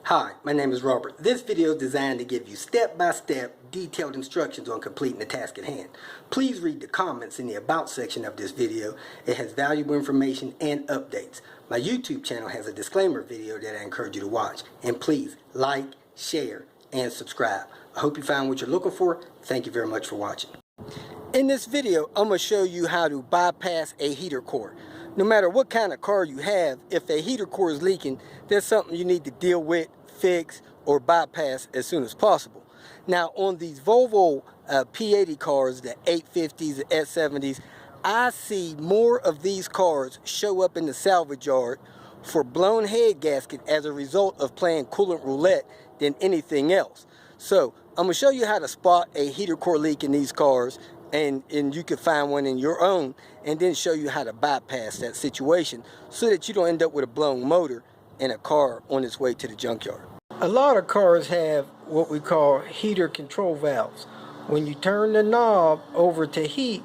Hi, my name is Robert. This video is designed to give you step-by-step detailed instructions on completing the task at hand. Please read the comments in the About section of this video. It has valuable information and updates. My YouTube channel has a disclaimer video that I encourage you to watch. And please like, share, and subscribe. I hope you found what you're looking for. Thank you very much for watching. In this video, I'm going to show you how to bypass a heater core. No matter what kind of car you have, if a heater core is leaking, that's something you need to deal with, fix, or bypass as soon as possible. Now, on these Volvo P80 cars, the 850s, the S70s, I see more of these cars show up in the salvage yard for blown head gasket as a result of playing coolant roulette than anything else. So, I'm going to show you how to spot a heater core leak in these cars, and you can find one in your own, and then show you how to bypass that situation so that you don't end up with a blown motor in a car on its way to the junkyard. A lot of cars have what we call heater control valves. When you turn the knob over to heat,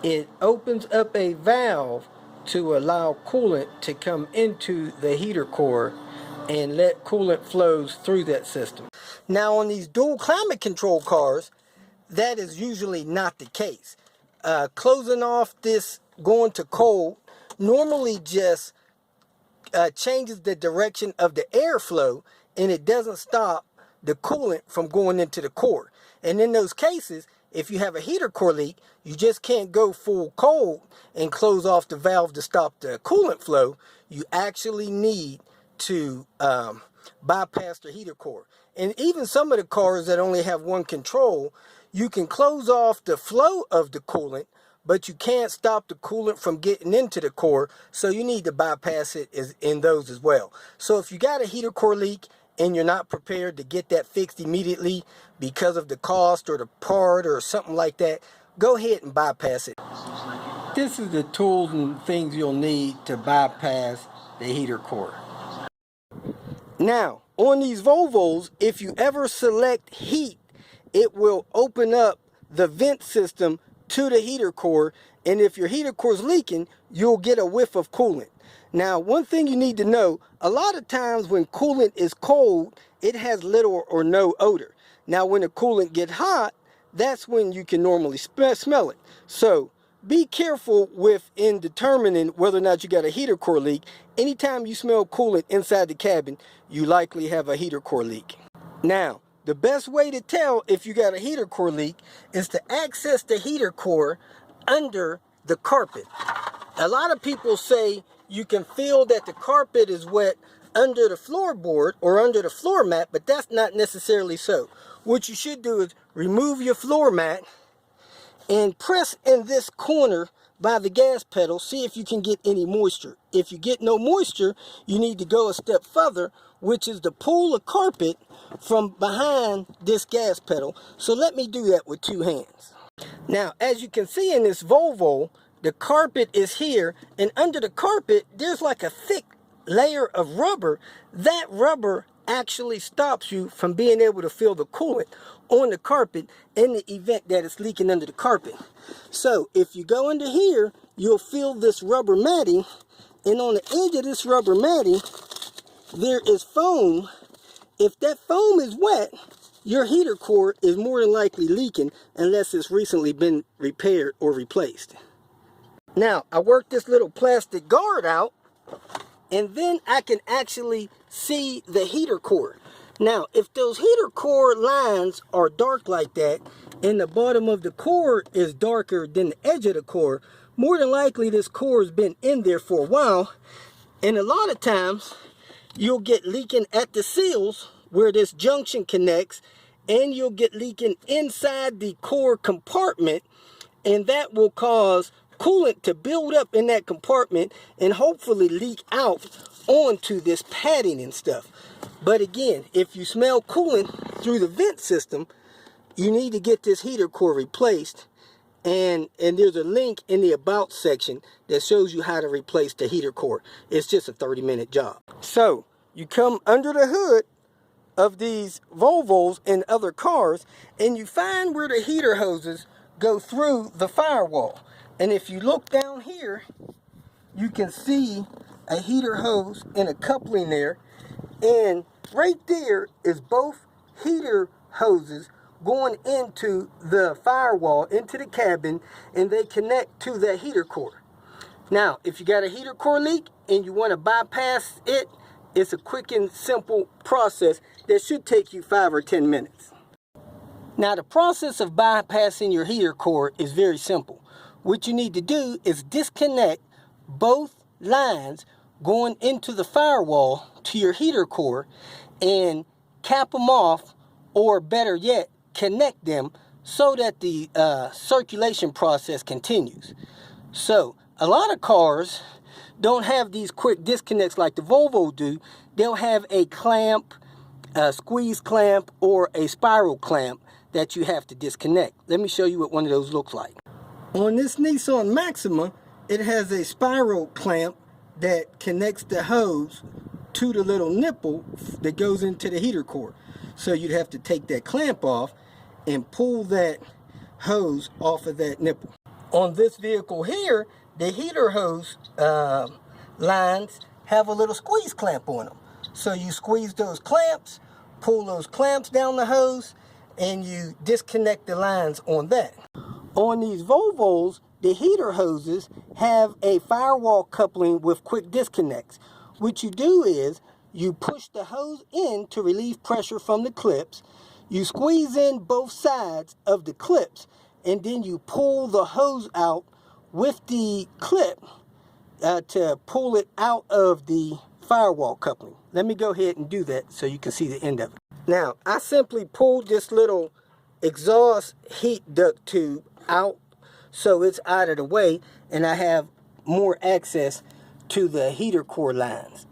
it opens up a valve to allow coolant to come into the heater core and let coolant flows through that system. Now, on these dual climate control cars, that is usually not the case. Closing off this going to cold normally just changes the direction of the airflow, and it doesn't stop the coolant from going into the core. And in those cases, if you have a heater core leak, you just can't go full cold and close off the valve to stop the coolant flow. You actually need to bypass the heater core. And even some of the cars that only have one control, you can close off the flow of the coolant, but you can't stop the coolant from getting into the core, so you need to bypass it in those as well. So if you got a heater core leak and you're not prepared to get that fixed immediately because of the cost or the part or something like that, go ahead and bypass it. This is the tools and things you'll need to bypass the heater core. Now, on these Volvos, if you ever select heat, it will open up the vent system to the heater core, and if your heater core is leaking, you'll get a whiff of coolant. Now, one thing you need to know, a lot of times when coolant is cold, it has little or no odor. Now, when the coolant gets hot, that's when you can normally smell it. So, be careful in determining whether or not you got a heater core leak. Anytime you smell coolant inside the cabin, you likely have a heater core leak. Now, the best way to tell if you got a heater core leak is to access the heater core under the carpet. A lot of people say you can feel that the carpet is wet under the floorboard or under the floor mat, but that's not necessarily so. What you should do is remove your floor mat and press in this corner by the gas pedal, see if you can get any moisture. If you get no moisture, you need to go a step further, which is to pull the carpet from behind this gas pedal. So let me do that with two hands. Now, as you can see in this Volvo, the carpet is here, and under the carpet, there's like a thick layer of rubber. That rubber actually stops you from being able to feel the coolant on the carpet in the event that it's leaking under the carpet. So if you go under here, you'll feel this rubber matting, and on the edge of this rubber matting, there is foam. If that foam is wet, your heater core is more than likely leaking unless it's recently been repaired or replaced. Now, I worked this little plastic guard out, and then I can actually see the heater core. Now, if those heater core lines are dark like that, and the bottom of the core is darker than the edge of the core, more than likely this core has been in there for a while. And a lot of times, you'll get leaking at the seals where this junction connects, and you'll get leaking inside the core compartment, and that will cause coolant to build up in that compartment and hopefully leak out onto this padding and stuff. But again, if you smell coolant through the vent system, you need to get this heater core replaced, and there's a link in the About section that shows you how to replace the heater core. It's just a 30-minute job. So you come under the hood of these Volvos and other cars, and you find where the heater hoses go through the firewall. And if you look down here, you can see a heater hose and a coupling there. And right there is both heater hoses going into the firewall, into the cabin, and they connect to that heater core. Now, if you got a heater core leak and you want to bypass it, it's a quick and simple process that should take you 5 or 10 minutes. Now, the process of bypassing your heater core is very simple. What you need to do is disconnect both lines going into the firewall to your heater core and cap them off, or better yet, connect them so that the circulation process continues. So, a lot of cars don't have these quick disconnects like the Volvo do. They'll have a clamp, a squeeze clamp, or a spiral clamp that you have to disconnect. Let me show you what one of those looks like. On this Nissan Maxima, it has a spiral clamp that connects the hose to the little nipple that goes into the heater core. So you'd have to take that clamp off and pull that hose off of that nipple. On this vehicle here, the heater hose lines have a little squeeze clamp on them. So you squeeze those clamps, pull those clamps down the hose, and you disconnect the lines on that. On these Volvos, the heater hoses have a firewall coupling with quick disconnects. What you do is you push the hose in to relieve pressure from the clips. You squeeze in both sides of the clips, and then you pull the hose out with the clip to pull it out of the firewall coupling. Let me go ahead and do that so you can see the end of it. Now, I simply pulled this little exhaust heat duct tube out so it's out of the way, and I have more access to the heater core lines.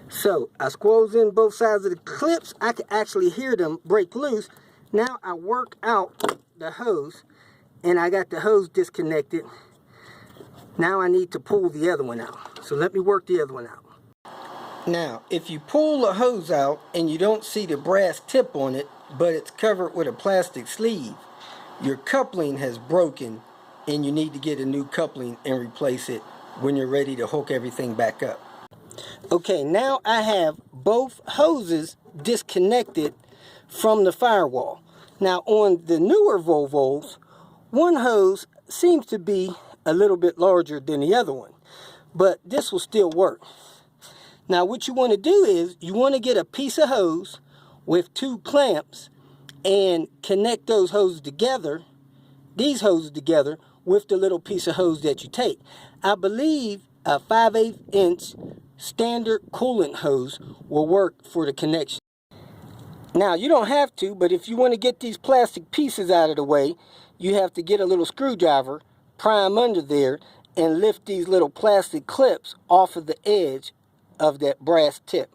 So I squeeze in both sides of the clips. I can actually hear them break loose. Now I work out the hose, and I got the hose disconnected. Now I need to pull the other one out. So let me work the other one out. Now, if you pull the hose out and you don't see the brass tip on it, but it's covered with a plastic sleeve, your coupling has broken and you need to get a new coupling and replace it when you're ready to hook everything back up. Okay, now I have both hoses disconnected from the firewall. Now on the newer Volvos, one hose seems to be a little bit larger than the other one, but this will still work. Now what you want to do is you want to get a piece of hose with 2 clamps and connect those hoses together, these hoses together, with the little piece of hose that you take. I believe a 5/8 inch standard coolant hose will work for the connection. Now you don't have to, but if you want to get these plastic pieces out of the way, you have to get a little screwdriver, prime under there, and lift these little plastic clips off of the edge of that brass tip.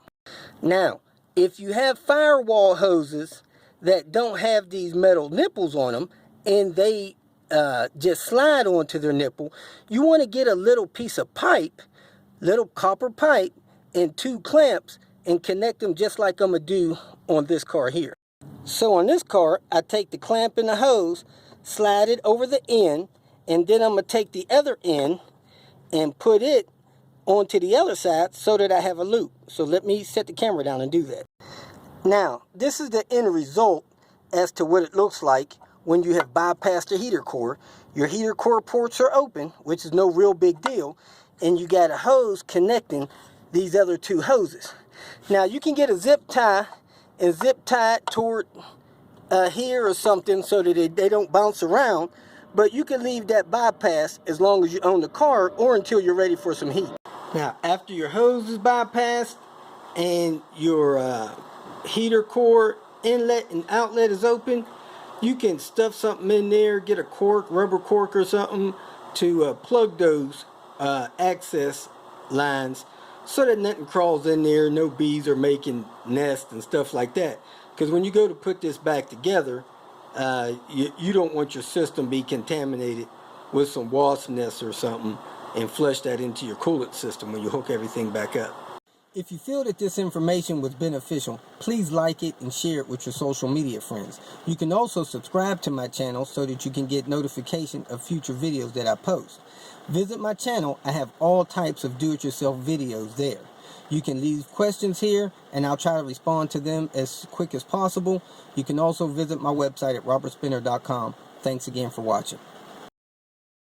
Now, if you have firewall hoses that don't have these metal nipples on them and they just slide onto their nipple, you want to get a little piece of pipe, little copper pipe, and 2 clamps and connect them just like I'm going to do on this car here. So on this car, I take the clamp and the hose, slide it over the end, and then I'm going to take the other end and put it onto the other side so that I have a loop. So let me set the camera down and do that. Now, this is the end result as to what it looks like when you have bypassed the heater core. Your heater core ports are open, which is no real big deal, and you got a hose connecting these other 2 hoses. Now, you can get a zip tie and zip tie it toward here or something so that they don't bounce around, but you can leave that bypass as long as you own the car or until you're ready for some heat. Now, after your hose is bypassed and your heater core inlet and outlet is open, you can stuff something in there, get a cork, rubber cork or something to plug those access lines so that nothing crawls in there, no bees are making nests and stuff like that. Because when you go to put this back together, you don't want your system be contaminated with some wasp nests or something and flush that into your coolant system when you hook everything back up. If you feel that this information was beneficial, please like it and share it with your social media friends. You can also subscribe to my channel so that you can get notification of future videos that I post. Visit my channel. I have all types of do-it-yourself videos there. You can leave questions here, and I'll try to respond to them as quick as possible. You can also visit my website at robertspinner.com. Thanks again for watching.